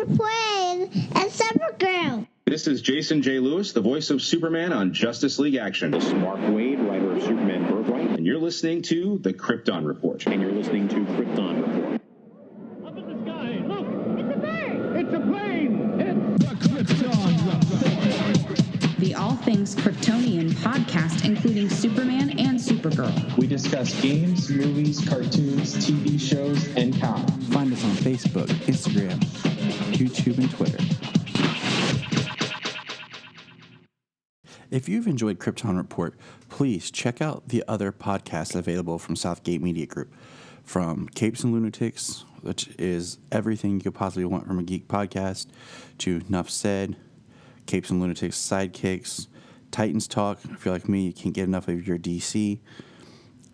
Report and Supergirl. This is Jason J. Lewis, the voice of Superman on Justice League Action. This is Mark Wade, writer of Superman Birthright. And you're listening to the Krypton Report. And you're listening to Krypton Report. Up in the sky, look! It's a bird! It's a plane! It's the Krypton Report! The All Things Kryptonian podcast, including Superman and Supergirl. We discuss games, movies, cartoons, TV shows, and comics. Find us on Facebook, Instagram, YouTube, and Twitter. If you've enjoyed Krypton Report, please check out the other podcasts available from Southgate Media Group. From Capes and Lunatics, which is everything you could possibly want from a geek podcast, to Nuff Said, Capes and Lunatics Sidekicks, Titans Talk. If you're like me, you can't get enough of your DC.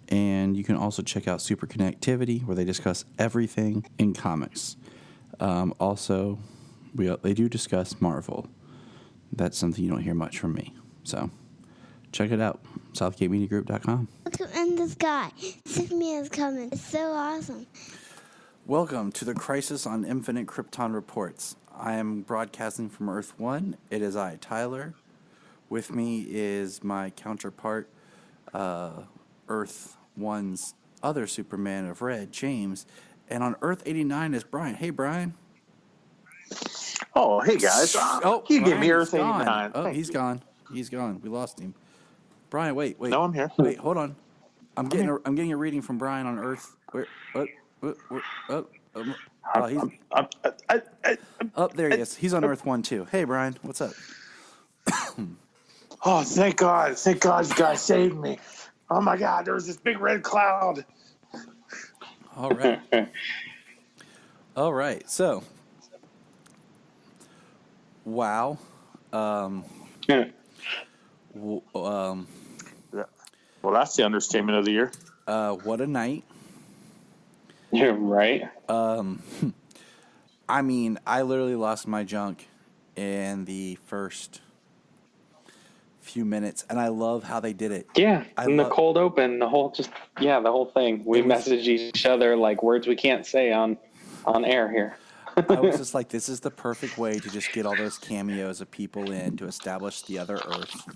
And you can also check out Super Connectivity, where they discuss everything in comics. Also, they do discuss Marvel. That's something you don't hear much from me. So, check it out. SouthgateMediaGroup.com. Look in the sky. Superman is coming. It's so awesome. Welcome to the Crisis on Infinite Krypton Reports. I am broadcasting from Earth 1. It is I, Tyler. With me is my counterpart, Earth 1's other Superman of Red, James. And on Earth 89 is Bryan. Hey, Bryan. Oh, hey, guys. He gave me Earth 89. Oh, he's gone. He's gone. We lost him. Bryan, wait. No, I'm here. Wait, hold on. I'm getting a reading from Bryan on Earth. Where? There he is. He's on Earth 1 too. Hey, Bryan, what's up? Oh, thank God. Thank God you guys saved me. Oh, my God. There was this big red cloud. All right. All right. So, wow. Well, that's the understatement of the year. What a night. You're right. I mean, I literally lost my junk in the first few minutes, and I love how they did it. Yeah, the cold open, the whole thing. We messaged each other like words we can't say on air here. I was just like, this is the perfect way to just get all those cameos of people in to establish the other Earth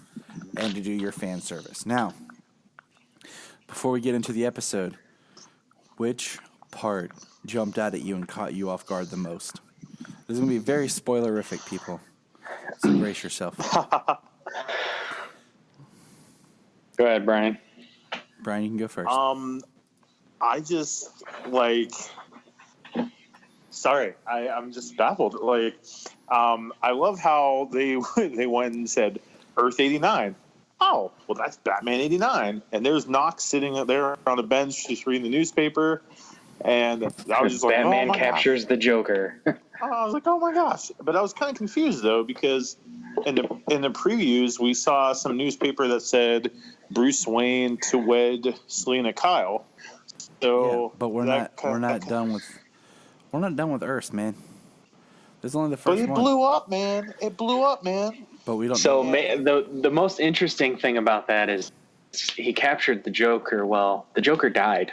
and to do your fan service. Now, before we get into the episode, which part jumped out at you and caught you off guard the most? This is going to be very spoilerific, people. So brace yourself. Go ahead, Bryan. Bryan, you can go first. I just, sorry, I'm just baffled. I love how they went and said Earth 89. Oh, well, that's Batman 89. And there's Knox sitting there on a bench just reading the newspaper. And I was just like, Batman oh my captures gosh. the Joker. I was like, oh my gosh. But I was kind of confused, though, because in the previews, we saw some newspaper that said Bruce Wayne to wed Selena Kyle. So, yeah, but we're not done with Earth, man. This is only the first one. But it blew up, man. But we don't. So the most interesting thing about that is he captured the Joker. Well, the Joker died.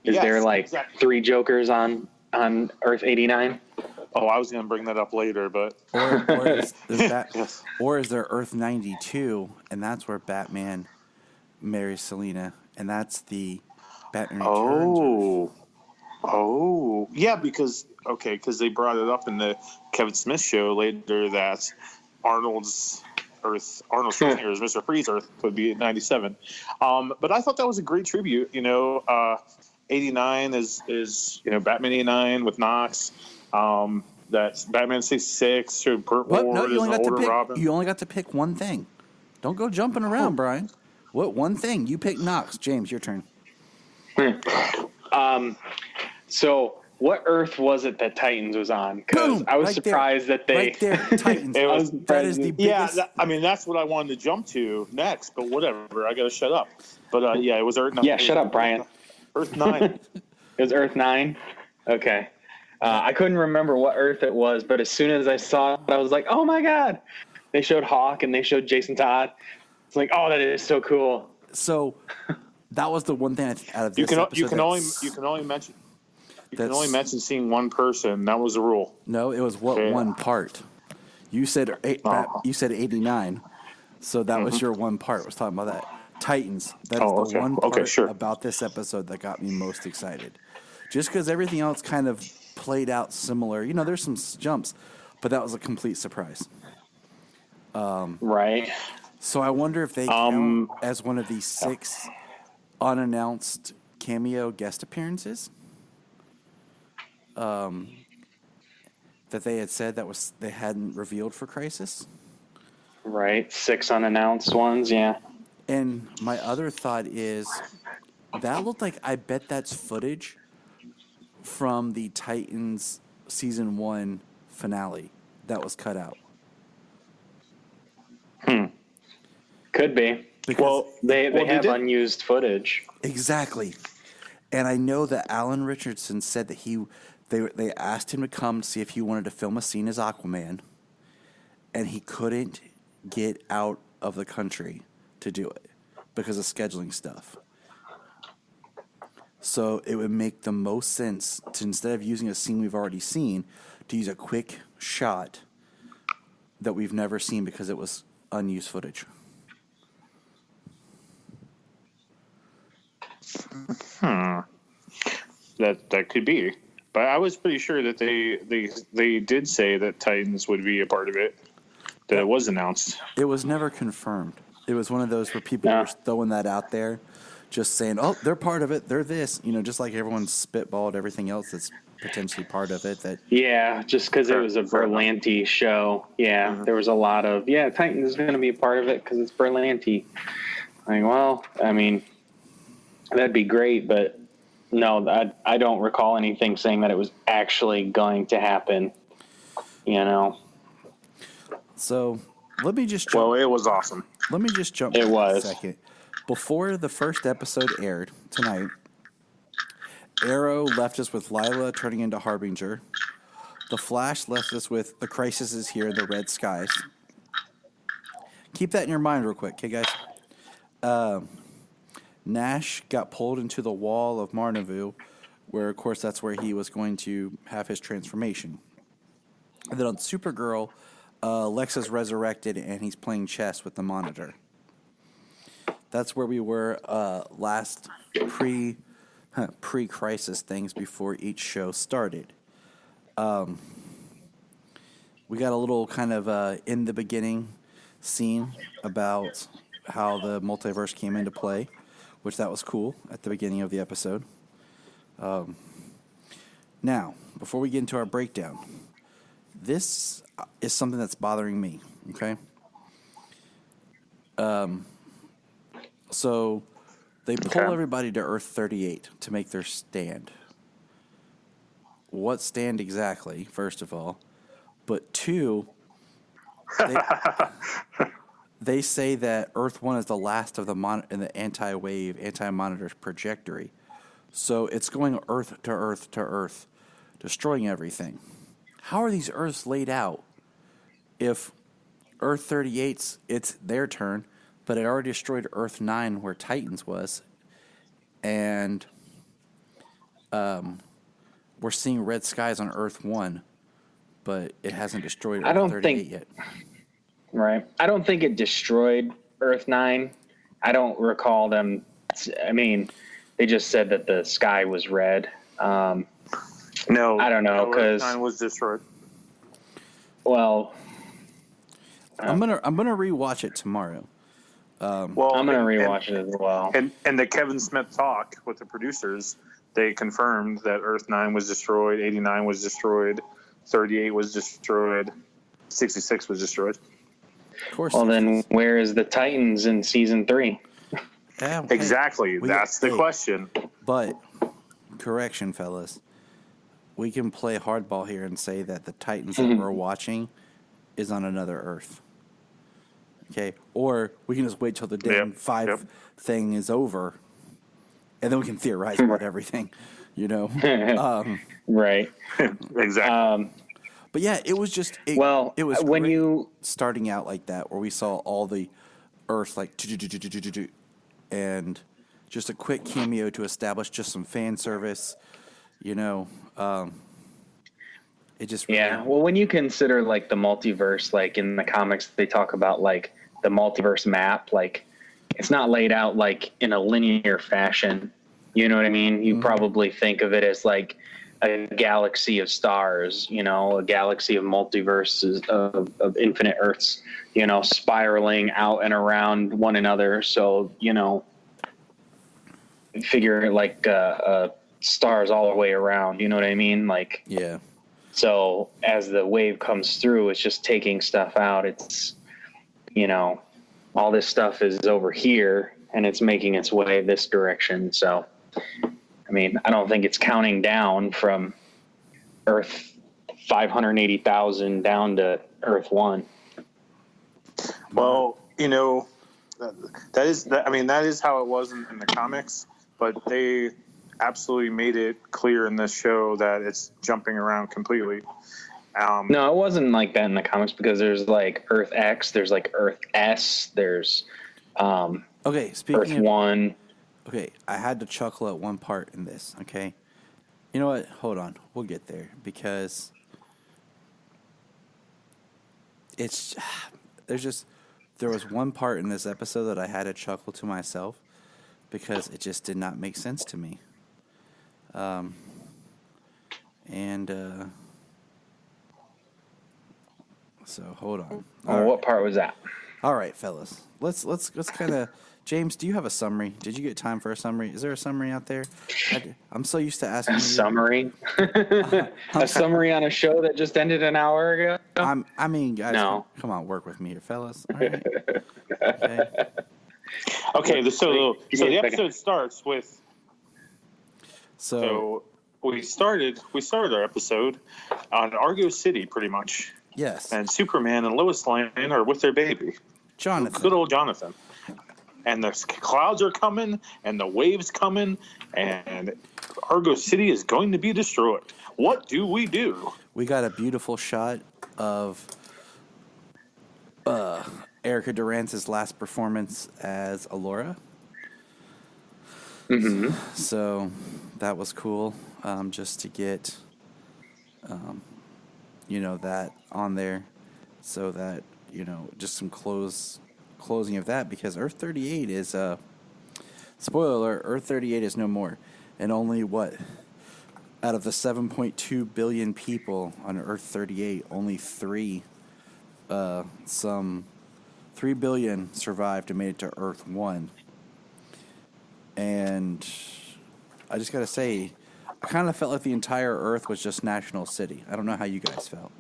Is there exactly 3 Jokers on Earth 89? Oh, I was going to bring that up later, but or is there Earth 92, and that's where Batman marries Selena, and that's the Batman Returns. Oh, yeah, because they brought it up in the Kevin Smith show later that Arnold Schwarzenegger's Mr. Freeze Earth would be at 97. But I thought that was a great tribute. 89 is Batman 89 with Knox. That's Batman 66 or Burt Ward is an older Robin. You only got to pick one thing. Don't go jumping around, Bryan. What one thing? You picked Knox. James, your turn. So what Earth was it that Titans was on? Because I was surprised that they... Right there, Titans. That is the biggest... Yeah, that's what I wanted to jump to next, but whatever. I got to shut up. But, it was Earth 9. Yeah, shut up, Bryan. Earth 9. It was Earth 9? Okay. I couldn't remember what Earth it was, but as soon as I saw it, I was like, oh, my God. They showed Hawk and they showed Jason Todd. It's like, oh, that is so cool. So that was the one thing out of this you can episode only mention You can only mention seeing one person. That was the rule. No, it was what one part. You said you said 89, so that was your one part. I was talking about that. Titans. That is the one part about this episode that got me most excited. Just because everything else kind of played out similar. You know, there's some jumps, but that was a complete surprise. Right. So I wonder if they count as one of these 6 unannounced cameo guest appearances. That they had said they hadn't revealed for Crisis. Right. 6 unannounced ones, yeah. And my other thought is that looked like, I bet that's footage from the Titans season 1 finale that was cut out. Could be. Because they have unused footage. Exactly. And I know that Alan Richardson said that they asked him to come to see if he wanted to film a scene as Aquaman, and he couldn't get out of the country to do it because of scheduling stuff. So it would make the most sense to, instead of using a scene we've already seen, to use a quick shot that we've never seen because it was unused footage. That could be. But I was pretty sure that they did say that Titans would be a part of it. That it was announced. It was never confirmed. It was one of those where people were throwing that out there, just saying, "Oh, they're part of it. They're this." You know, just like everyone's spitballed everything else that's potentially part of it. Just because it was a Berlanti show. Yeah, there was a lot of Titans is going to be a part of it because it's Berlanti. Like, well, I mean, that'd be great, but no, I don't recall anything saying that it was actually going to happen. You know. So let me just jump. Well, it was awesome. Let me just jump it was. a second. Before the first episode aired tonight, Arrow left us with Lila turning into Harbinger. The Flash left us with The Crisis is Here in the Red Skies. Keep that in your mind real quick, okay, guys? Nash got pulled into the wall of Marnavu, where, of course, that's where he was going to have his transformation. And then on Supergirl, Lex is resurrected, and he's playing chess with the Monitor. That's where we were last pre-crisis things before each show started. We got a little kind of in the beginning scene about how the multiverse came into play, which that was cool at the beginning of the episode. Now, before we get into our breakdown, this is something that's bothering me, okay? So they pull everybody to Earth 38 to make their stand. What stand exactly, first of all? But 2, they say that Earth 1 is the last of in the anti-monitor trajectory. So it's going Earth to Earth to Earth, destroying everything. How are these Earths laid out if Earth 38's, it's their turn, but it already destroyed Earth 9 where Titans was, and we're seeing red skies on Earth 1, but it hasn't destroyed Earth 38 yet. Right. I don't think it destroyed Earth 9. I don't recall them. I mean, they just said that the sky was red. No, I don't know, because Earth 9 was destroyed. Well, I'm gonna rewatch it tomorrow. I'm gonna rewatch it as well. And the Kevin Smith talk with the producers, they confirmed that Earth 9 was destroyed, 89 was destroyed, 38 was destroyed, 66 was destroyed. Of course. Well, then where is the Titans in season 3? Yeah, exactly. That's the question. But, correction, fellas. We can play hardball here and say that the Titans that we're watching is on another Earth. Okay? Or we can just wait till the damn 5 thing is over, and then we can theorize about everything, you know? Right. Exactly. But yeah, it was just it was when great you starting out like that, where we saw all the Earth like and just a quick cameo to establish just some fan service, It just really, Yeah. Well, when you consider like the multiverse, like in the comics, they talk about like the multiverse map, like it's not laid out like in a linear fashion. You know what I mean? You probably think of it as like a galaxy of stars, a galaxy of multiverses of infinite Earths, spiraling out and around one another. So, figure like stars all the way around. You know what I mean? Like, yeah. So as the wave comes through, it's just taking stuff out. It's, all this stuff is over here and it's making its way this direction. So, I mean, I don't think it's counting down from Earth 580,000 down to Earth 1. Well, that is how it was in the comics, but they absolutely made it clear in this show that it's jumping around completely. No, it wasn't like that in the comics because there's like Earth X, there's like Earth S, there's Okay, speaking Earth of 1. Okay, I had to chuckle at one part in this, okay? You know what? Hold on. We'll get there because there was one part in this episode that I had to chuckle to myself because it just did not make sense to me. So hold on. Oh, what part was that? All right, fellas. Let's kind of. James, do you have a summary? Did you get time for a summary? Is there a summary out there? I'm so used to asking. A summary? A summary on a show that just ended an hour ago? I mean, guys, No. come on, work with me here, fellas. All right. Okay, so the episode starts with. So we started our episode on Argo City, pretty much. Yes. And Superman and Lois Lane are with their baby, Jonathan. good old Jonathan. And the clouds are coming, and the waves coming, and Argo City is going to be destroyed. What do? We got a beautiful shot of Erica Durance's last performance as Allura. Mm-hmm. So that was cool, just to get, that on there, so that just some closing of that, because Earth 38 is spoiler alert, Earth 38 is no more, and only out of the 7.2 billion people on Earth 38, only 3 billion survived and made it to Earth 1. And I just gotta say, I kind of felt like the entire Earth was just National City. I don't know how you guys felt.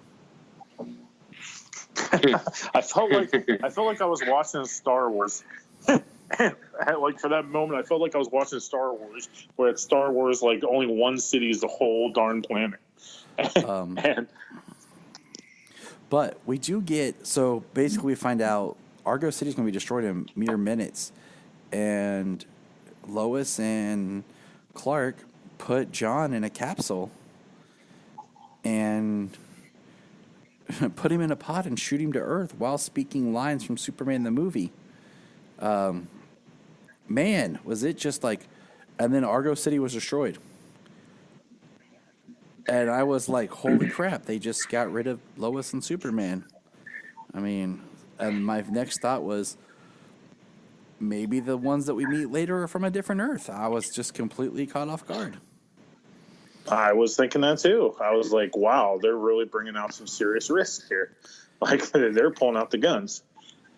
I felt like I was watching Star Wars. Like for that moment, I felt like I was watching Star Wars, where at Star Wars, like only one city is the whole darn planet. But we do so basically we find out Argo City is going to be destroyed in mere minutes, and Lois and Clark put John in a capsule and put him in a pod and shoot him to Earth while speaking lines from Superman the movie. Man, was it just like... And then Argo City was destroyed. And I was like, holy crap, they just got rid of Lois and Superman. I mean, and my next thought was, maybe the ones that we meet later are from a different Earth. I was just completely caught off guard. I was thinking that too. I was like, wow, they're really bringing out some serious risks here. Like, they're pulling out the guns.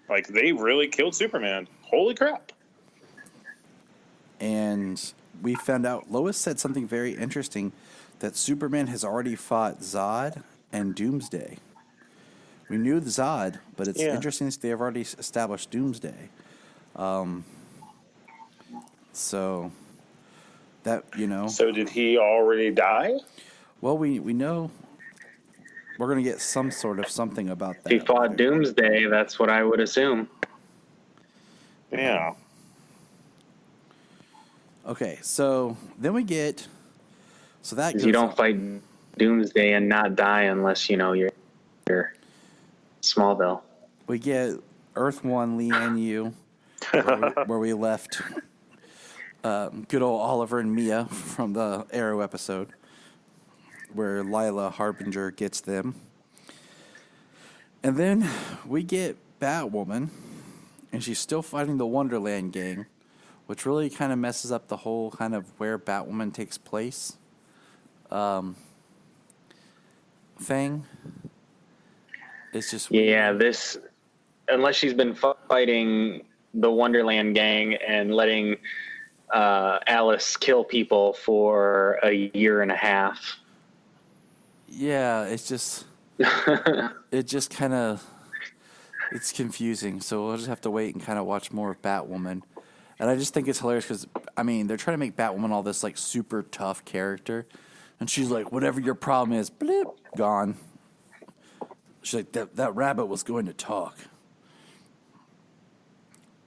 Like, they really killed Superman. Holy crap. And we found out, Lois said something very interesting, that Superman has already fought Zod and Doomsday. We knew the Zod, but it's interesting that they have already established Doomsday. So that, So did he already die? Well, we know we're going to get some sort of something about that. He fought Doomsday, that's what I would assume. Yeah. Okay, so then we get... So that goes you don't fight Doomsday and not die unless, you're Smallville. We get Earth 1, Lee and you, where we left good old Oliver and Mia from the Arrow episode. where Lila Harbinger gets them. And then we get Batwoman, and she's still fighting the Wonderland gang, which really kind of messes up the whole kind of where Batwoman takes place thing. It's just weird. Yeah, this, unless she's been fighting the Wonderland gang and letting Alice kill people for a year and a half. Yeah, it's just it just kind of it's confusing. So we'll just have to wait and kind of watch more of Batwoman. And I just think it's hilarious because, I mean, they're trying to make Batwoman all this, like, super tough character. And she's like, whatever your problem is, blip, gone. She's like, that rabbit was going to talk.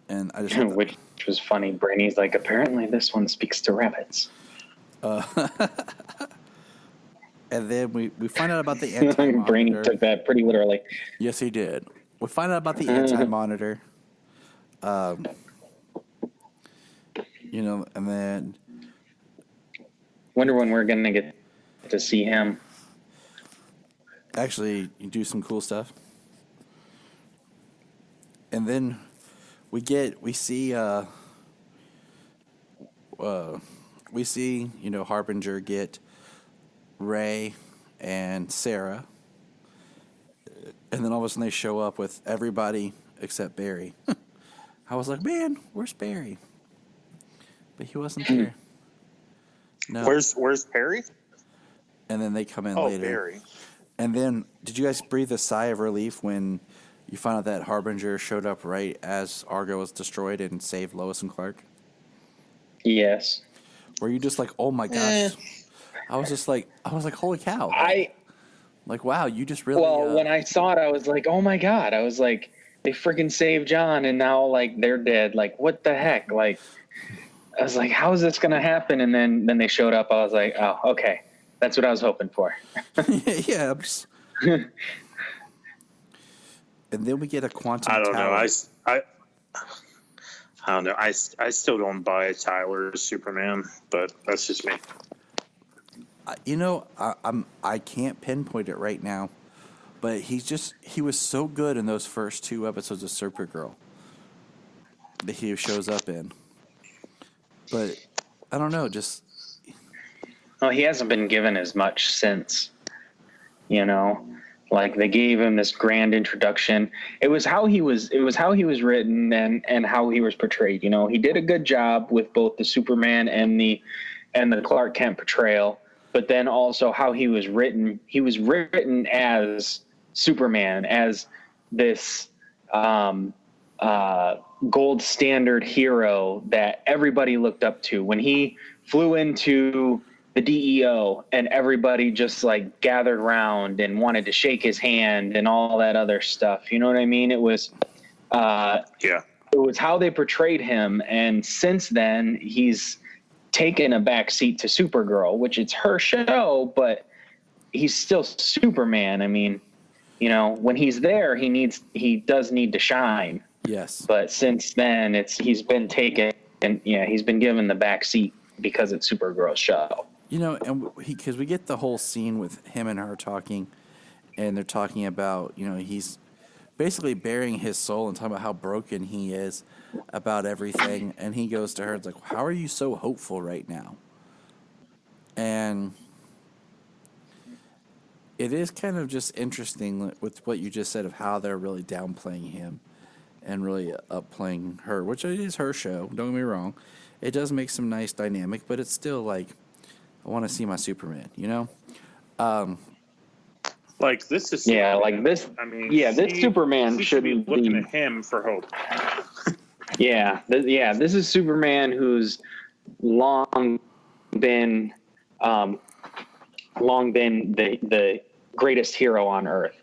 And I just... Which was funny. Brainy's like, apparently this one speaks to rabbits. And then we find out about the anti-monitor. Brainy took that pretty literally. Yes, he did. We find out about the anti-monitor. You know, and then... Wonder when we're going to get to see him. Actually, you do some cool stuff. And then we see, you know, Harbinger get Ray and Sarah. And then all of a sudden they show up with everybody except Barry. I was like, man, where's Barry? But he wasn't there. No. Where's Perry? And then they come in later. Oh, Barry. And then, did you guys breathe a sigh of relief when you found out that Harbinger showed up right as Argo was destroyed and saved Lois and Clark? Yes. Were you just like, oh my gosh? I was like, holy cow. Like, wow, you just really... Well, when I saw it, I was like, oh my God. I was like, they freaking saved John and now, like, they're dead. Like, what the heck? Like, I was like, how is this going to happen? And then they showed up. I was like, oh, okay. That's what I was hoping for. Yeah. And then we get a quantum I don't tower. know. I don't know. I still don't buy Tyler as Superman, but that's just me. You know, I can't pinpoint it right now, but he was so good in those first 2 episodes of Supergirl that he shows up in. But I don't know, just... Well, he hasn't been given as much since, you know, like they gave him this grand introduction. It was how he was written and how he was portrayed. You know, he did a good job with both the Superman and the Clark Kent portrayal, but then also how he was written. He was written as Superman, as this gold standard hero that everybody looked up to. When he flew into the DEO and everybody just like gathered around and wanted to shake his hand and all that other stuff. You know what I mean? It was, it was how they portrayed him. And since then he's taken a back seat to Supergirl, which it's her show, but he's still Superman. I mean, you know, when he's there, he does need to shine. Yes. But since then he's been taken and he's been given the back seat because it's Supergirl's show. You know, and because we get the whole scene with him and her talking, and they're talking about, you know, he's basically bearing his soul and talking about how broken he is about everything. And he goes to her, it's like, how are you so hopeful right now? And it is kind of just interesting with what you just said of how they're really downplaying him and really upplaying her, which is her show. Don't get me wrong. It does make some nice dynamic, but it's still like, I want to see my Superman, you know? Like, this is... Yeah, like this... I mean, this Superman should be looking at him for hope. This is Superman who's long been the greatest hero on Earth.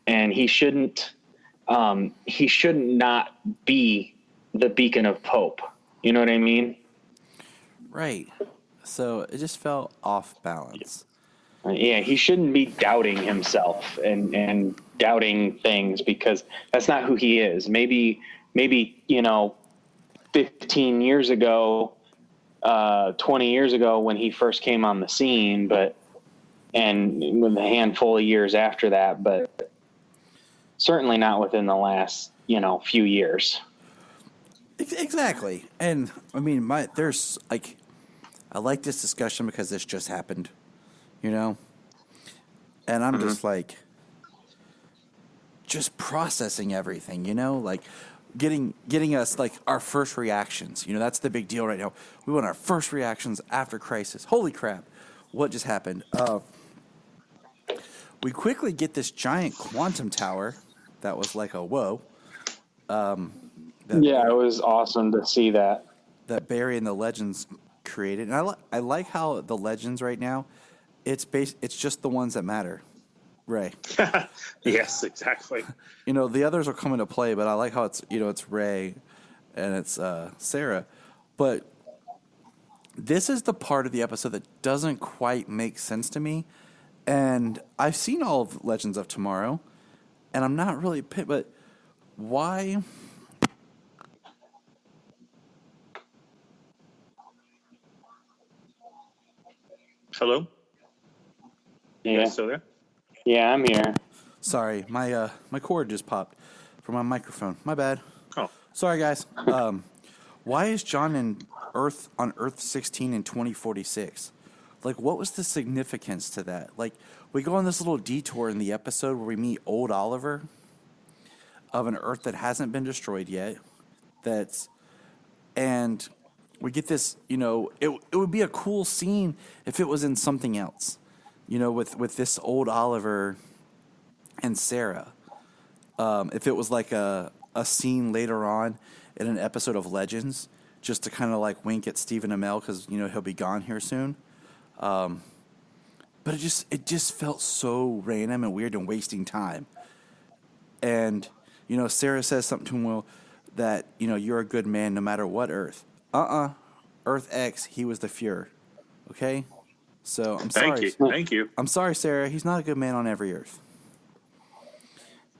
And he shouldn't not be the beacon of hope. You know what I mean? Right. So it just felt off balance. Yeah, he shouldn't be doubting himself and doubting things because that's not who he is. Maybe 15 years ago, 20 years ago when he first came on the scene, but and with a handful of years after that, but certainly not within the last, few years. Exactly. And I mean, there's like, I like this discussion because this just happened, and I'm just like, just processing everything, like getting us like our first reactions. That's the big deal right now. We want our first reactions after Crisis. Holy crap. What just happened? We quickly get this giant quantum tower that was like a whoa. It was awesome to see that. That Barry and the Legends created. And I like how the Legends right now, it's just the ones that matter. Ray. Yes, exactly. The others will come into play, but I like how it's Ray and it's Sarah. But this is the part of the episode that doesn't quite make sense to me. And I've seen all of Legends of Tomorrow, and I'm not really but why? Hello? Yeah. You guys still there? Yeah, I'm here. Sorry, my cord just popped from my microphone. My bad. Oh. Sorry, guys. Why is John on Earth 16 in 2046? Like, what was the significance to that? Like, we go on this little detour in the episode where we meet old Oliver of an Earth that hasn't been destroyed yet. And we get this, it would be a cool scene if it was in something else, with this old Oliver and Sarah. If it was like a scene later on in an episode of Legends, just to kind of like wink at Stephen Amell because, he'll be gone here soon. But it just felt so random and weird and wasting time. And, Sarah says something to him, Will, that, you're a good man no matter what Earth. Earth X, he was the Fuhrer. Okay? So I'm sorry. Thank you. I'm sorry, Sarah. He's not a good man on every Earth.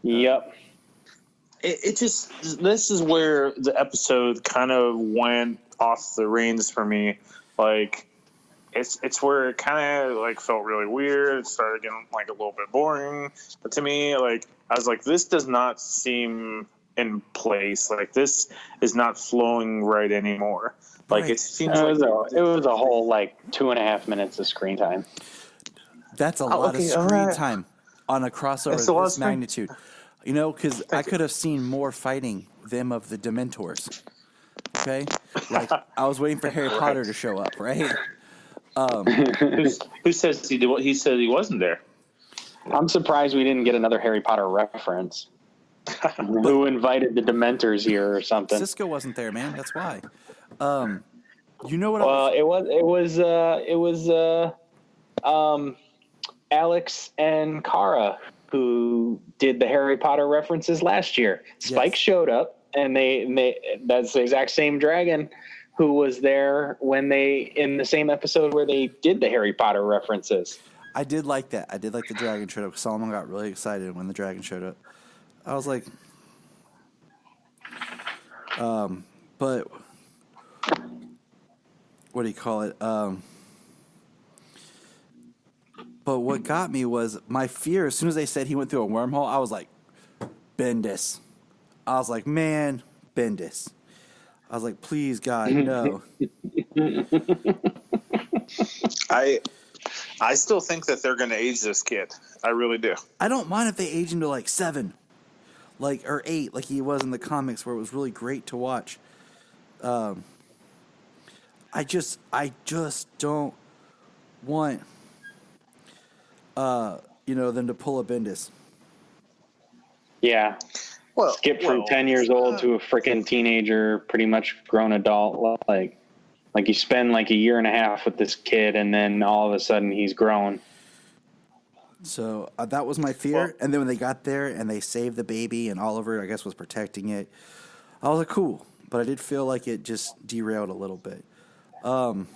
Yep. This is where the episode kind of went off the reins for me. Like, it's where it kind of like felt really weird. It started getting like a little bit boring. But to me, like, I was like, this does not seem in place. Like, this is not flowing right anymore. Like, it seems it was a whole like 2.5 minutes of screen time. That's a lot of screen time on a crossover of this magnitude. Because I could have seen more fighting them of the Dementors. Okay? Like, I was waiting for Harry Potter to show up, right? Who says he did what he said he wasn't there? I'm surprised we didn't get another Harry Potter reference. Who invited the Dementors here or something? Cisco wasn't there, man. That's why. You know what? Well, it was Alex and Kara who did the Harry Potter references last year. Spike showed up, and they that's the exact same dragon who was there when in the same episode where they did the Harry Potter references. I did like that. I did like the dragon showed up. Solomon got really excited when the dragon showed up. I was like, but what do you call it? But what got me was my fear. As soon as they said he went through a wormhole, I was like, Bendis. I was like, man, Bendis. I was like, please, God, no. I still think that they're going to age this kid. I really do. I don't mind if they age him to like 7, or 8, like he was in the comics, where it was really great to watch. I just don't want, them to pull a Bendis. Yeah. Well, skip from 10 years old to a freaking teenager, pretty much grown adult. Like you spend like a year and a half with this kid, and then all of a sudden he's grown. So that was my fear. Well, and then when they got there and they saved the baby, and Oliver, I guess, was protecting it, I was like, cool. But I did feel like it just derailed a little bit. I'm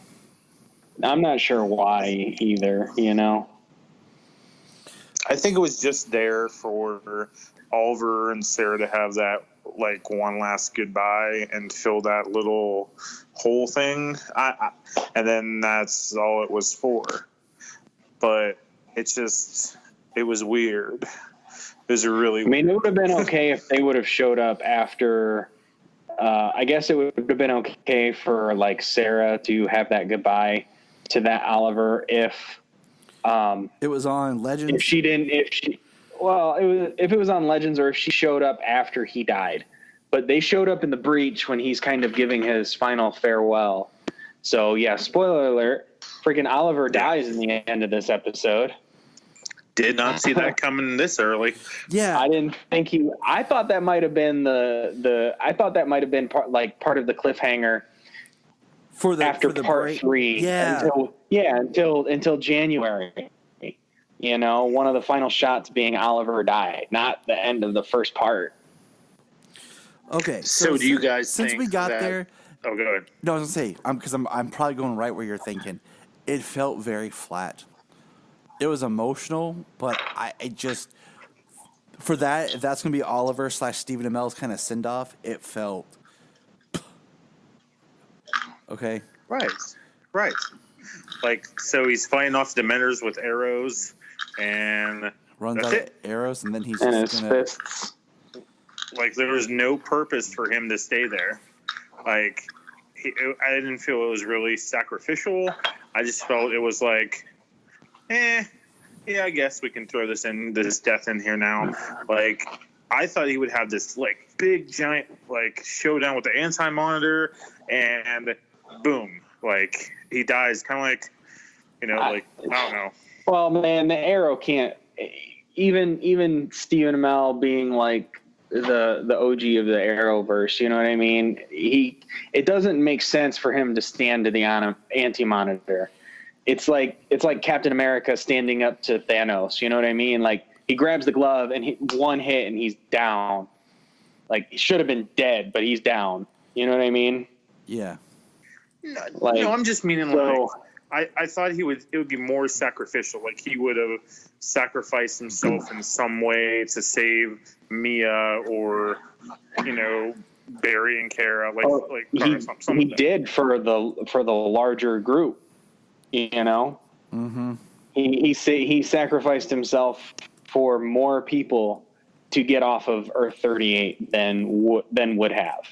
not sure why either, I think it was just there for Oliver and Sarah to have that like one last goodbye and fill that little whole thing. And then that's all it was for. But it was weird. It was really. I mean, it would have been okay if they would have showed up after. I guess it would have been okay for like Sarah to have that goodbye to that Oliver if it was on Legends. If it was on Legends or if she showed up after he died, but they showed up in the breach when he's kind of giving his final farewell. So yeah, spoiler alert: freaking Oliver dies in the end of this episode. Did not see that coming this early. Yeah, I didn't think he. I thought that might have been I thought that might have been part of the cliffhanger after part break. 3. Yeah, until January. You know, one of the final shots being Oliver died, not the end of the first part. Okay, so do you guys since think we got that, there? Oh, go ahead. No, I was gonna say because I'm probably going right where you're thinking. It felt very flat. It was emotional, but I just for that if that's gonna be Oliver / Stephen Amell's kind of send off, it felt okay. Right. Like so, he's fighting off Dementors with arrows, and Runs that's out it. of arrows, and then he's And just his gonna. fists. Like there was no purpose for him to stay there. Like I didn't feel it was really sacrificial. I just felt it was like, yeah, I guess we can throw this death in here now. Like I thought he would have this like big giant like showdown with the Anti-Monitor, and boom, like he dies. Kind of like, like I don't know. Well, man, the Arrow can't. Even Stephen Amell being like the OG of the Arrowverse, you know what I mean? It doesn't make sense for him to stand to the Anti-Monitor. It's like Captain America standing up to Thanos, you know what I mean? Like he grabs the glove and one hit and he's down. Like he should have been dead, but he's down. You know what I mean? Yeah. No, I'm just meaning like I thought it would be more sacrificial. Like he would have sacrificed himself in some way to save Mia or Barry and Kara. He did for the larger group. Mm-hmm. He sacrificed himself for more people to get off of Earth 38 than would have.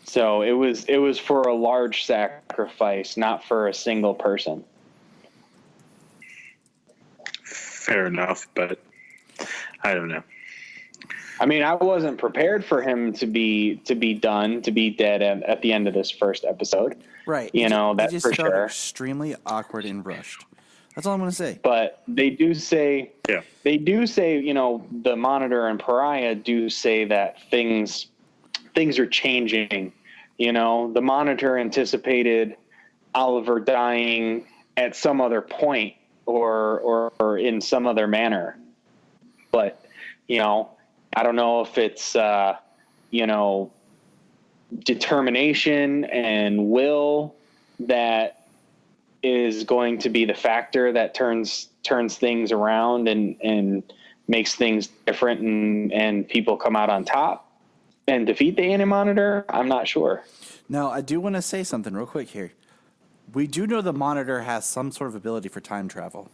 So it was for a large sacrifice, not for a single person. Fair enough, but I don't know. I mean, I wasn't prepared for him to be dead at the end of this first episode. Right. That's just for felt sure. Extremely awkward and rushed. That's all I'm going to say. But they do say, the Monitor and Pariah do say that things are changing. The Monitor anticipated Oliver dying at some other point or in some other manner. But, I don't know if it's, determination and will that is going to be the factor that turns things around and makes things different and people come out on top and defeat the Anti-Monitor. I'm not sure. Now, I do want to say something real quick here. We do know the Monitor has some sort of ability for time travel.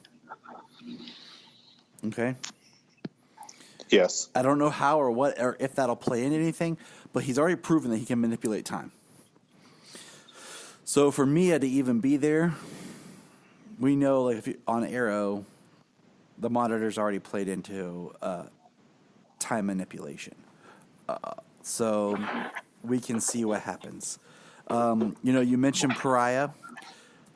Okay? Yes. I don't know how or what or if that'll play into anything, but he's already proven that he can manipulate time. So for Mia to even be there, we know like on Arrow, the Monitor's already played into time manipulation. So we can see what happens. You mentioned Pariah.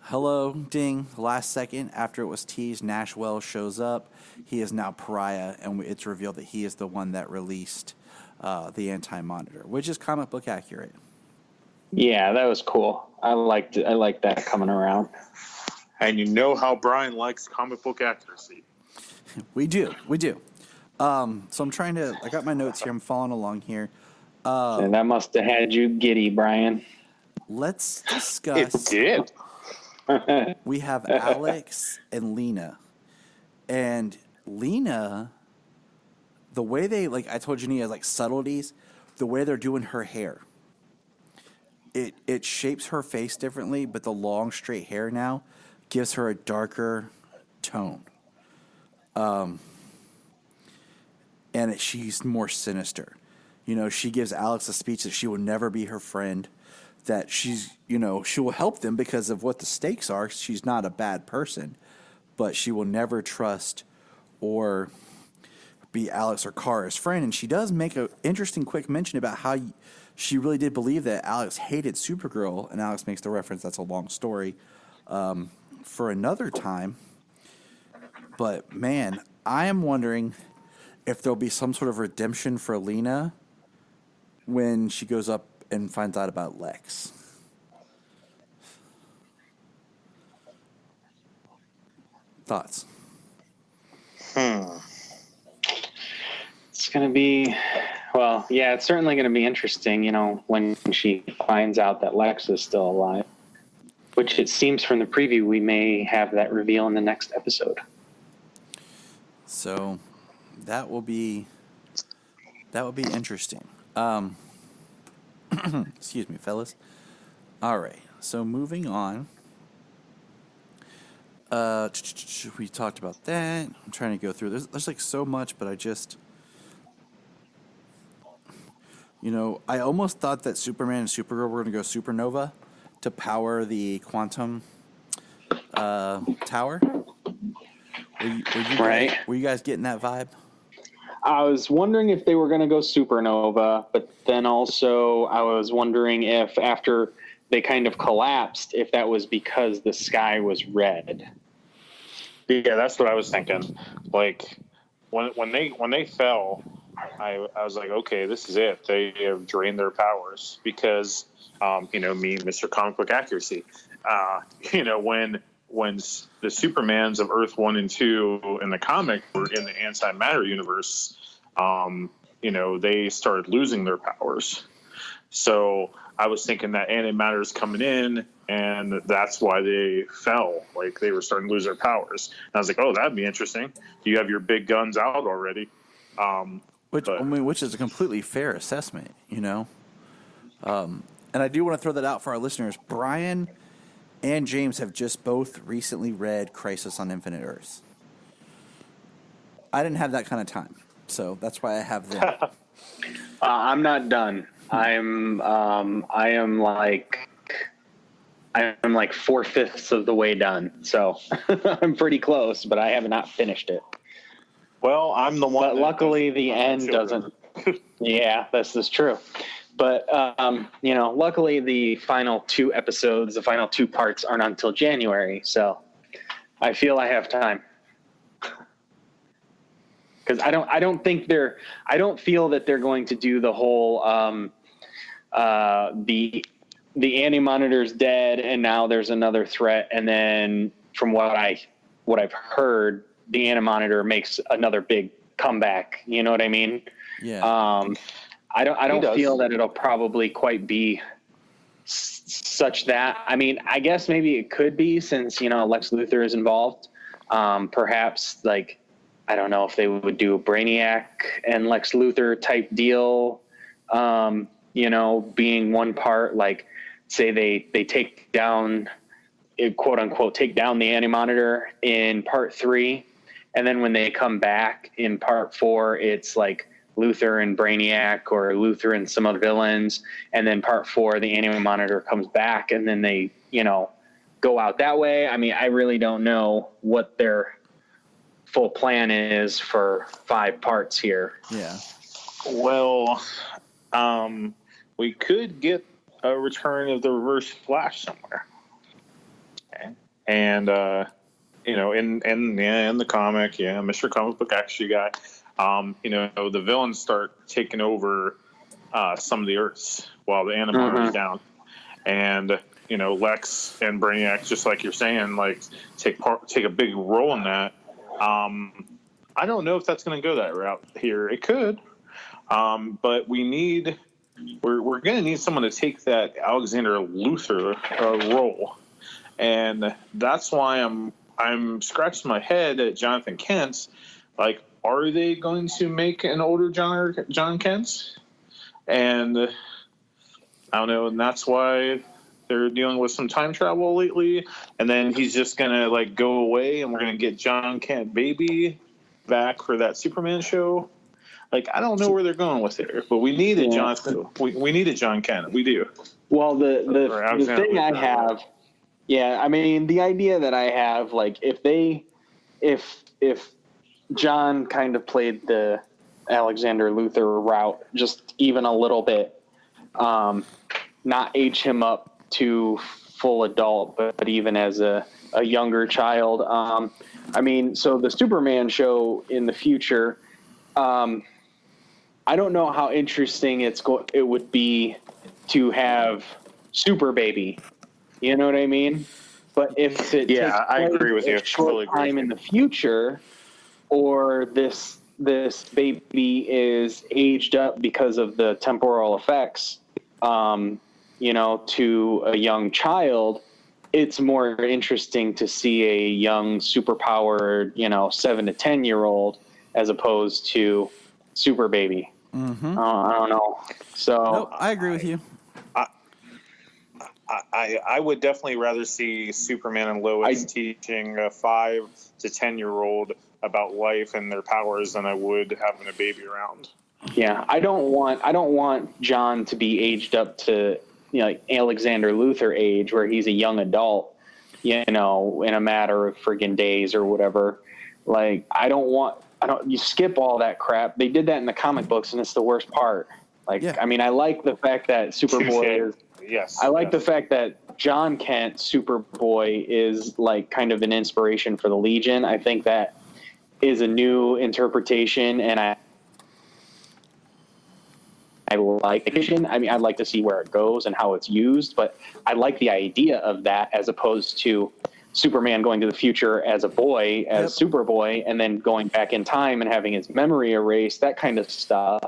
Hello, ding. Last second, after it was teased, Nash Wells shows up. He is now Pariah, and it's revealed that he is the one that released the Anti-Monitor, which is comic book accurate. Yeah, that was cool. I liked it. I liked that coming around. And you know how Bryan likes comic book accuracy. We do. So I'm trying to. I got my notes here. I'm following along here. And that must have had you giddy, Bryan. Let's discuss. It did. We have Alex and Lena. And Lena, the way they, like I told Jania, like subtleties, the way they're doing her hair. It shapes her face differently, but the long straight hair now gives her a darker tone. And she's more sinister. You know, she gives Alex a speech that she will never be her friend, that she's, you know, she will help them because of what the stakes are. She's not a bad person, but she will never trust or be Alex or Kara's friend. And she does make an interesting quick mention about how she really did believe that Alex hated Supergirl, and Alex makes the reference, that's a long story, for another time. But, man, I am wondering if there'll be some sort of redemption for Lena when she goes up and finds out about Lex. Thoughts? It's going to be, well, yeah, it's certainly going to be interesting, you know, when she finds out that Lex is still alive, which it seems from the preview we may have that reveal in the next episode. So that will be interesting. Excuse me, fellas. All right. So moving on. We talked about that. I'm trying to go through. There's like so much, but I just, you know, I almost thought that Superman and Supergirl were going to go supernova to power the quantum tower. Were you guys getting that vibe? I was wondering if they were going to go supernova, but then also I was wondering if after they kind of collapsed, if that was because the sky was red. Yeah, that's what I was thinking. Like when they fell, I was like, okay, this is it. They have drained their powers because, you know, me, Mr. Comic Book Accuracy. You know, when the Supermans of Earth 1 and 2 in the comic were in the antimatter universe, you know, they started losing their powers. So I was thinking that antimatter is coming in, and that's why they fell. Like, they were starting to lose their powers. And I was like, oh, that'd be interesting. You have your big guns out already. Which is a completely fair assessment, you know. And I do want to throw that out for our listeners. Bryan and James have just both recently read Crisis on Infinite Earths. I didn't have that kind of time, so that's why I have them. I'm not done. I am like 4/5 of the way done, so I'm pretty close, but I have not finished it. Well, I'm the one. But luckily, the end doesn't. Yeah, this is true. But you know, luckily, the final 2 episodes, the final 2 parts, aren't until January, so I feel I have time. Because I don't feel that they're going to do the whole the Anti-Monitor's dead and now there's another threat, and then from what I've heard, the Anti-Monitor makes another big comeback. You know what I mean? Yeah. I don't feel that it'll probably quite be such that. I mean, I guess maybe it could be, since, you know, Lex Luthor is involved. Perhaps, like, I don't know if they would do a Brainiac and Lex Luthor type deal, you know, being one part, like, say they take down, quote unquote, take down the Anti-Monitor in part 3. And then when they come back in part 4, it's like Luthor and Brainiac, or Luthor and some other villains. And then part 4, the Anti-Monitor comes back, and then they, you know, go out that way. I mean, I really don't know what their full plan is for 5 parts here. Yeah. Well, we could get a return of the Reverse Flash somewhere. Okay. And, you know, in the comic, yeah, Mr. Comic Book Action guy, you know, the villains start taking over some of the Earths while the Anti-Monitor is down. And, you know, Lex and Brainiac, just like you're saying, like, take a big role in that. I don't know if that's going to go that route here. It could, but we're going to need someone to take that Alexander Luthor role, and that's why I'm scratching my head at Jonathan Kent's. Like, are they going to make an older John Kent? And I don't know, and that's why they're dealing with some time travel lately, and then he's just gonna like go away, and we're gonna get John Kent baby back for that Superman show. Like, I don't know where they're going with it, but we need a John. We need a John Kent. We do. Well, the thing I have, I mean, the idea that I have, like, if John kind of played the Alexander Luthor route just even a little bit, not age him up to full adult, but even as a younger child. I mean, so the Superman show in the future, I don't know how interesting it would be to have Super Baby. You know what I mean? But if it takes I agree with you. Short Totally agree time in the future, or this baby is aged up because of the temporal effects, to a young child, it's more interesting to see a young, superpowered, 7 to 10-year-old as opposed to Super Baby. Mm-hmm. I don't know. So nope, I agree with you. I would definitely rather see Superman and Lois teaching a 5 to 10-year-old about life and their powers than I would having a baby around. Yeah, I don't want John to be aged up to like Alexander Luthor age, where he's a young adult, in a matter of friggin' days or whatever. Like, you skip all that crap. They did that in the comic books, and it's the worst part. Like, I mean, I like the fact that Superboy is. Yes. I like the fact that John Kent, Superboy, is like kind of an inspiration for the Legion. I think that is a new interpretation, and I like it. I mean, I'd like to see where it goes and how it's used, but I like the idea of that as opposed to Superman going to the future as a boy, as Superboy, and then going back in time and having his memory erased, that kind of stuff.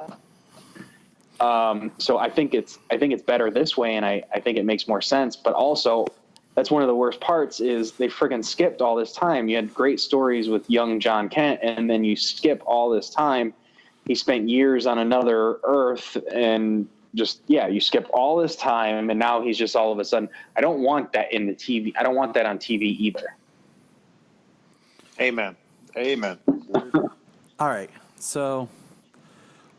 So I think it's better this way, and I think it makes more sense. But also, that's one of the worst parts is they friggin' skipped all this time. You had great stories with young John Kent, and then you skip all this time. He spent years on another Earth, and just you skip all this time, and now he's just all of a sudden. I don't want that in the TV. I don't want that on TV either. Amen. All right, so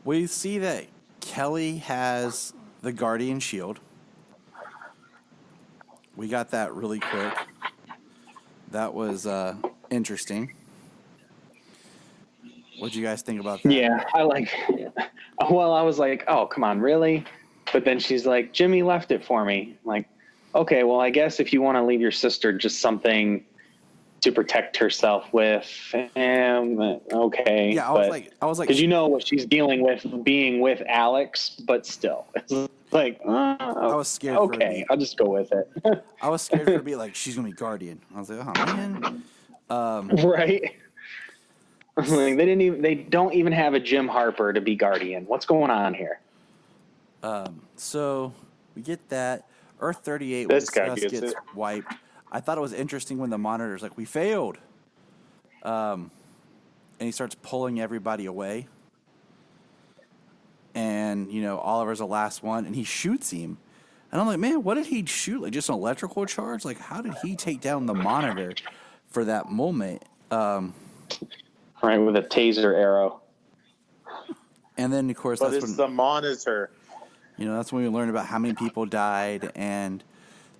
we see that Kelly has the Guardian Shield. We got that really quick. That was interesting. What'd you guys think about that? Yeah, I was like, oh, come on, really? But then she's like, Jimmy left it for me. I'm like, okay, well, I guess if you want to leave your sister just something to protect herself with, okay. Yeah, I was like, because you know what she's dealing with being with Alex, but still, it's like, I was scared. Okay, I'll just go with it. I was scared for her to be like, she's gonna be Guardian. I was like, oh man, right. Like, they don't even have a Jim Harper to be Guardian. What's going on here? So we get that Earth 38 gets wiped. I thought it was interesting when the monitor's like, we failed. And he starts pulling everybody away. And, Oliver's the last one, and he shoots him. And I'm like, man, what did he shoot? Like, just an electrical charge? Like, how did he take down the monitor for that moment? Right, with a taser arrow. And then, of course, but it's the monitor. That's when we learn about how many people died, and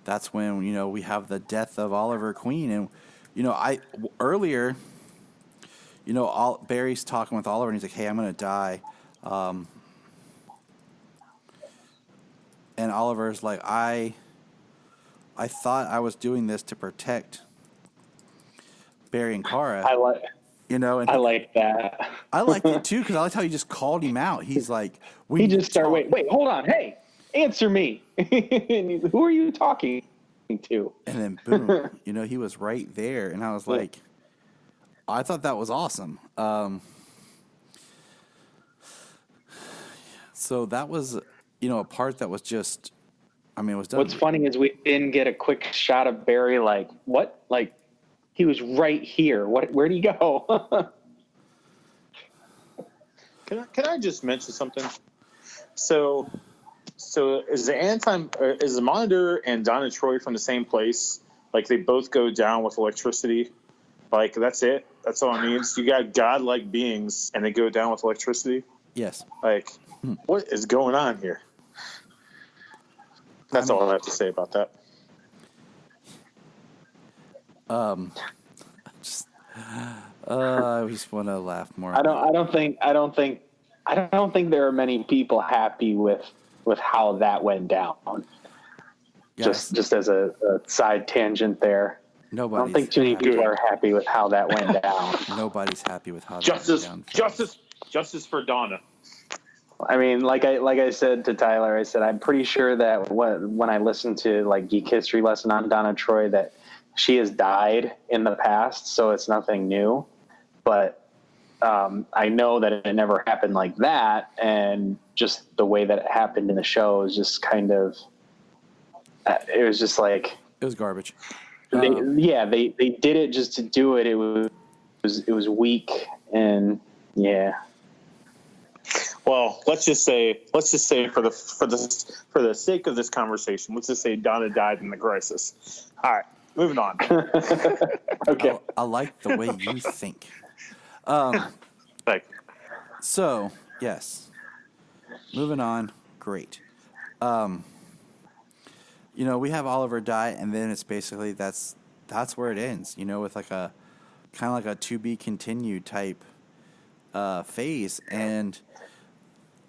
that's when, we have the death of Oliver Queen. And, earlier, Barry's talking with Oliver, and he's like, hey, I'm going to die. And Oliver's like, I thought I was doing this to protect Barry and Kara. And I like that. I liked it too, because I liked how he just called him out. He's like, he just started, wait, hold on. Hey, answer me. Who are you talking to? And then boom, he was right there. And I was like, I thought that was awesome. So that was, a part that was just, it was done. What's funny is we didn't get a quick shot of Barry, like, what? Like, he was right here. Where'd he go? Can I just mention something? So So is the Monitor and Donna Troy from the same place? Like they both go down with electricity? Like that's it? That's all it means? You got godlike beings and they go down with electricity? Yes. Like, what is going on here? That's all I have to say about that. I just want to laugh more. I don't think there are many people happy with how that went down. Yes. Just as a side tangent there. I don't think too many people are happy with how that went down. Nobody's happy with how that went down. Justice for Donna. I mean, like I said to Tyler, I said I'm pretty sure that when I listened to like Geek History Lesson on Donna Troy that she has died in the past, so it's nothing new. But I know that it never happened like that, and just the way that it happened in the show is just kind of it was just like it was garbage. They did it just to do it. It was weak, and yeah. Well, let's just say for the sake of this conversation, let's just say Donna died in the crisis. All right, moving on. Okay. I like the way you think. Like, so yes, moving on. Great. We have Oliver die, and then it's basically that's where it ends. With like a kind of like a to be continued type phase, and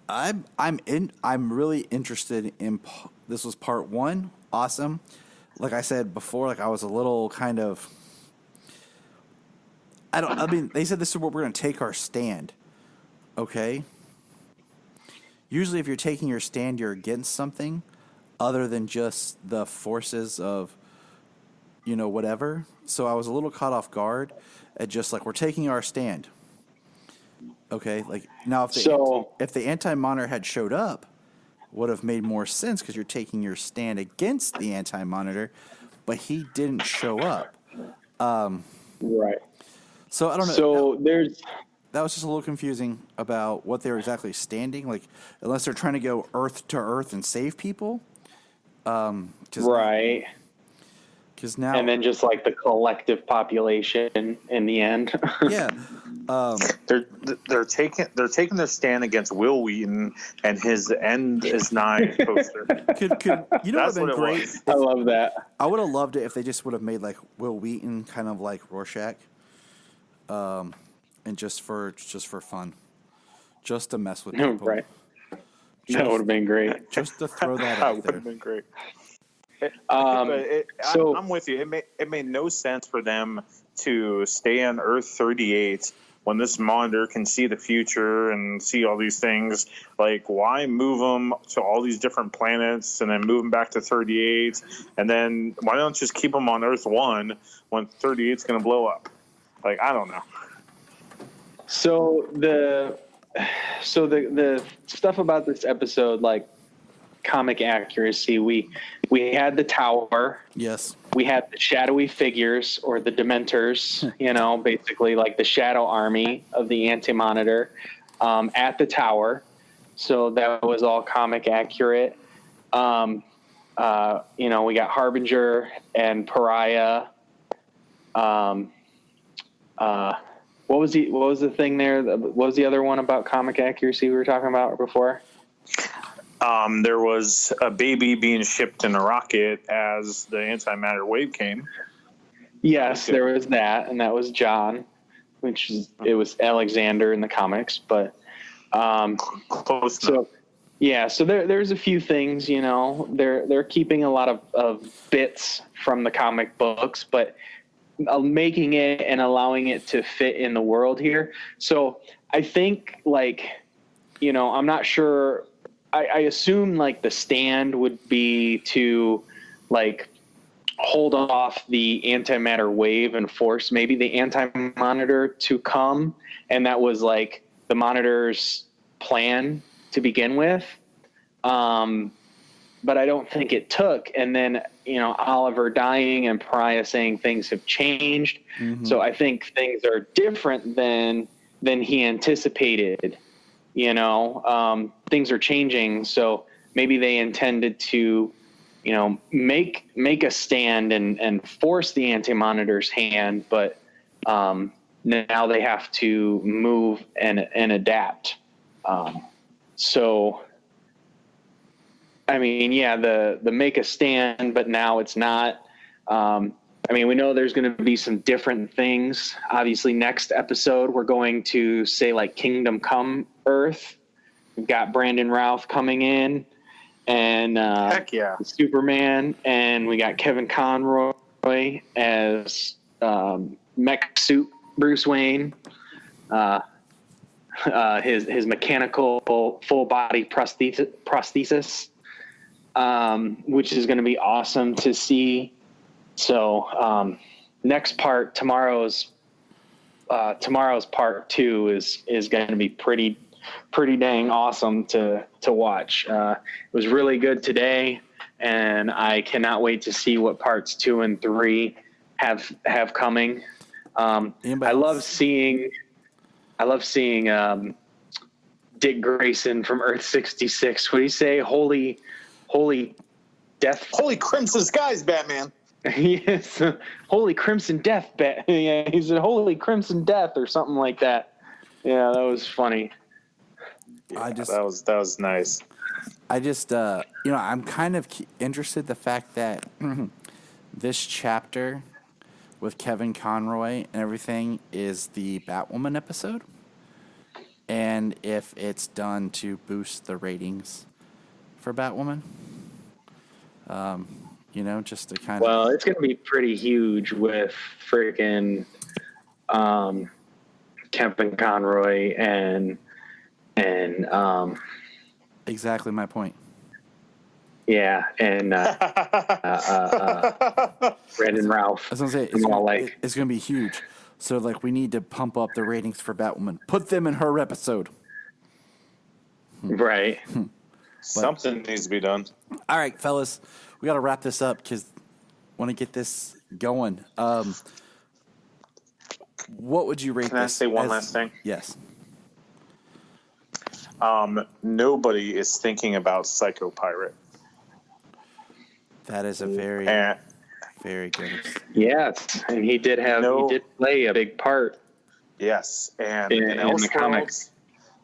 I'm really interested in. This was part 1, awesome. Like I said before, like I was a little kind of. They said this is where we're going to take our stand. Okay. Usually, if you're taking your stand, you're against something other than just the forces of, whatever. So I was a little caught off guard at just like, we're taking our stand. Okay. Like now, if the Anti-Monitor had showed up, would have made more sense because you're taking your stand against the Anti-Monitor, but he didn't show up. Right. So I don't know. So that was just a little confusing about what they were exactly standing, like unless they're trying to go Earth to Earth and save people. Right. Because now, and then just like the collective population in the end. Yeah. They're taking their stand against Will Wheaton and his "End is Nigh" poster. Could That's would have been what it great? was. I love that. I would have loved it if they just would have made like Will Wheaton kind of like Rorschach, and just for fun, just to mess with people. Right. That would have been great. Just to throw that That out would there. have been great. I'm with you. It made no sense for them to stay on Earth 38 when this Monitor can see the future and see all these things. Like, why move them to all these different planets and then move them back to 38? And then why don't just keep them on Earth 1 when 38's going to blow up? Like, I don't know. So the stuff about this episode, like comic accuracy, we had the tower. Yes. We had the shadowy figures or the Dementors, basically like the shadow army of the Anti-Monitor at the tower. So that was all comic accurate. We got Harbinger and Pariah. What was the thing there? What was the other one about comic accuracy we were talking about before? There was a baby being shipped in a rocket as the antimatter wave came. Yes, there was that, and that was John, it was Alexander in the comics, but close enough. So yeah, so there's a few things, they're keeping a lot of bits from the comic books, but making it and allowing it to fit in the world here. So I think I'm not sure. I assume like the stand would be to like hold off the antimatter wave and force maybe the Anti-Monitor to come. And that was like the Monitor's plan to begin with. But I don't think it took. And then, Oliver dying and Pariah saying things have changed. Mm-hmm. So I think things are different than he anticipated. Things are changing. So maybe they intended to, make a stand and force the Anti-Monitor's hand, but now they have to move and adapt. So, I mean, yeah, the make a stand, but now it's not. We know there's going to be some different things. Obviously, next episode, we're going to say like Kingdom Come Earth. We've got Brandon Routh coming in, and heck yeah, Superman, and we got Kevin Conroy as mech suit Bruce Wayne. His mechanical full body prosthesis, which is going to be awesome to see. So next part, tomorrow's part 2 is going to be pretty dang awesome to watch. It was really good today, and I cannot wait to see what parts 2 and 3 have coming. I love seeing Dick Grayson from Earth 66. What do you say? Holy death. Holy Crimson Skies, Batman. Yes. Holy Crimson Death. Yeah, he said Holy Crimson Death or something like that. Yeah, that was funny. That was nice. I just, I'm kind of interested the fact that this chapter with Kevin Conroy and everything is the Batwoman episode. And if it's done to boost the ratings for Batwoman, just to kind of... Well, it's going to be pretty huge with freaking Kevin Conroy and exactly my point. Yeah, and Brandon Routh. I was going to say, it's going to be huge. So, we need to pump up the ratings for Batwoman. Put them in her episode. Right. Something needs to be done. All right, fellas. We got to wrap this up because I want to get this going. What would you rate this? Can I say one last thing? Yes. Nobody is thinking about Psycho Pirate. That is a very good. Yes, and he did play a big part. Yes, and in the comics.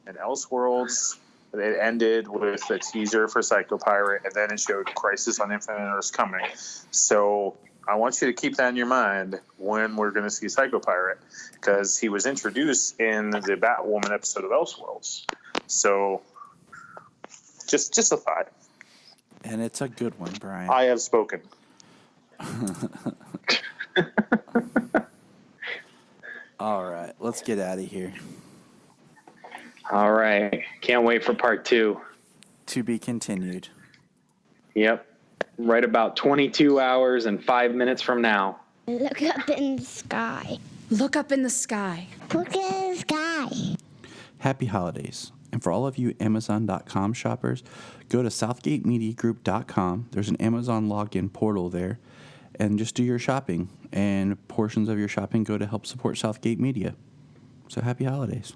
In Elseworlds, it ended with a teaser for Psycho Pirate, and then it showed Crisis on Infinite Earths coming. So I want you to keep that in your mind when we're going to see Psycho Pirate, because he was introduced in the Batwoman episode of Elseworlds. So just a thought. And it's a good one, Bryan. I have spoken. All right, let's get out of here. All right. Can't wait for part 2. To be continued. Yep. Right about 22 hours and 5 minutes from now. Look up in the sky. Look up in the sky. Look in the sky. Happy holidays. And for all of you Amazon.com shoppers, go to SouthgateMediaGroup.com. There's an Amazon login portal there. And just do your shopping. And portions of your shopping go to help support Southgate Media. So happy holidays.